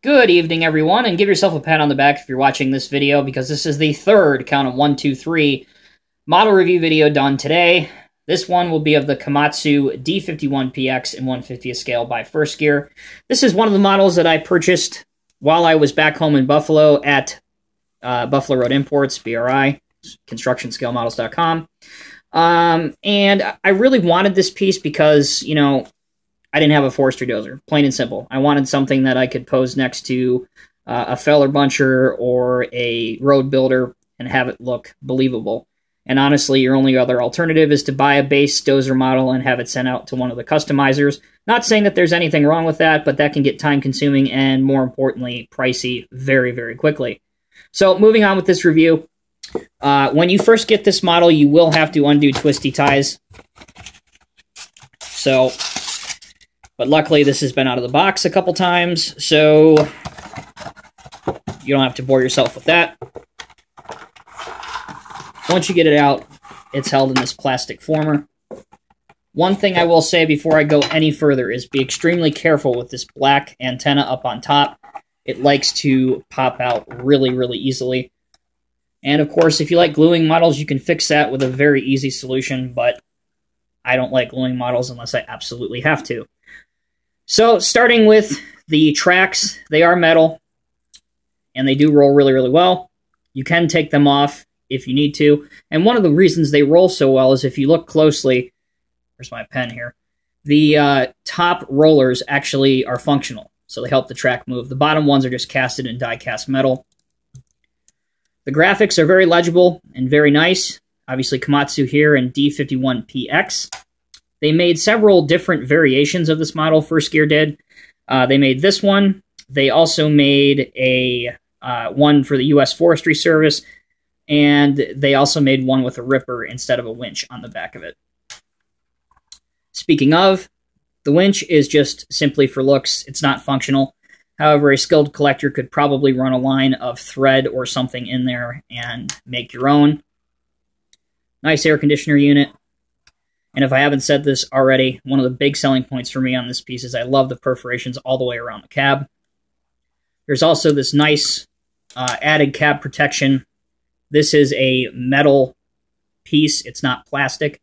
Good evening, everyone, and give yourself a pat on the back if you're watching this video, because this is the third, count of 1, 2, 3, model review video done today. This one will be of the Komatsu D51PX in 1/50th scale by First Gear. This is one of the models that I purchased while I was back home in Buffalo at Buffalo Road Imports, BRI, constructionscalemodels.com. And I really wanted this piece because, you know, I didn't have a forestry dozer, plain and simple. I wanted something that I could pose next to a feller buncher or a road builder and have it look believable. And honestly, your only other alternative is to buy a base dozer model and have it sent out to one of the customizers. Not saying that there's anything wrong with that, but that can get time-consuming and, more importantly, pricey very, very quickly. So moving on with this review, when you first get this model, you will have to undo twisty ties. But luckily, this has been out of the box a couple times, so you don't have to bore yourself with that. Once you get it out, it's held in this plastic former. One thing I will say before I go any further is be extremely careful with this black antenna up on top. It likes to pop out really, really easily. And of course, if you like gluing models, you can fix that with a very easy solution, but I don't like gluing models unless I absolutely have to. So, starting with the tracks, they are metal, and they do roll really, really well. You can take them off if you need to, and one of the reasons they roll so well is if you look closely, where's my pen here, the top rollers actually are functional, so they help the track move. The bottom ones are just casted in die-cast metal. The graphics are very legible and very nice. Obviously, Komatsu here and D51PX. They made several different variations of this model, First Gear did. They made this one. They also made a one for the US Forestry Service, and they also made one with a ripper instead of a winch on the back of it. Speaking of, the winch is just simply for looks. It's not functional. However, a skilled collector could probably run a line of thread or something in there and make your own. Nice air conditioner unit. And if I haven't said this already, one of the big selling points for me on this piece is I love the perforations all the way around the cab. There's also this nice added cab protection. This is a metal piece. It's not plastic,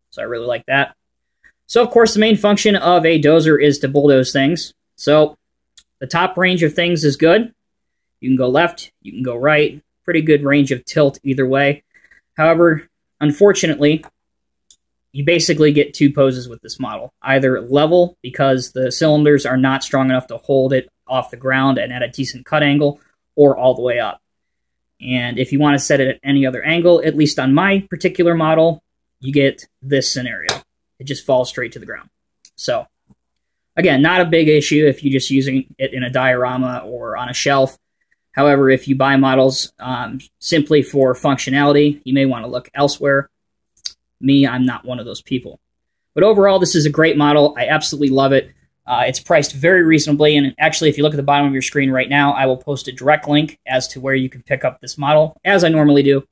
so I really like that. So, of course, the main function of a dozer is to bulldoze things. So, the top range of things is good. You can go left, you can go right. Pretty good range of tilt either way. However, unfortunately, you basically get two poses with this model. Either level, because the cylinders are not strong enough to hold it off the ground and at a decent cut angle, or all the way up. And if you want to set it at any other angle, at least on my particular model, you get this scenario. It just falls straight to the ground. So, again, not a big issue if you're just using it in a diorama or on a shelf. However, if you buy models simply for functionality, you may want to look elsewhere. Me, I'm not one of those people. But overall, this is a great model. I absolutely love it. It's priced very reasonably, and actually, if you look at the bottom of your screen right now, I will post a direct link as to where you can pick up this model, as I normally do.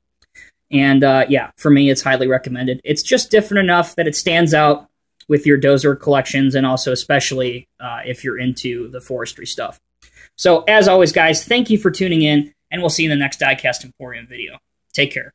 And yeah, for me, it's highly recommended. It's just different enough that it stands out with your dozer collections, and also especially if you're into the forestry stuff. So, as always, guys, thank you for tuning in, and we'll see you in the next Diecast Emporium video. Take care.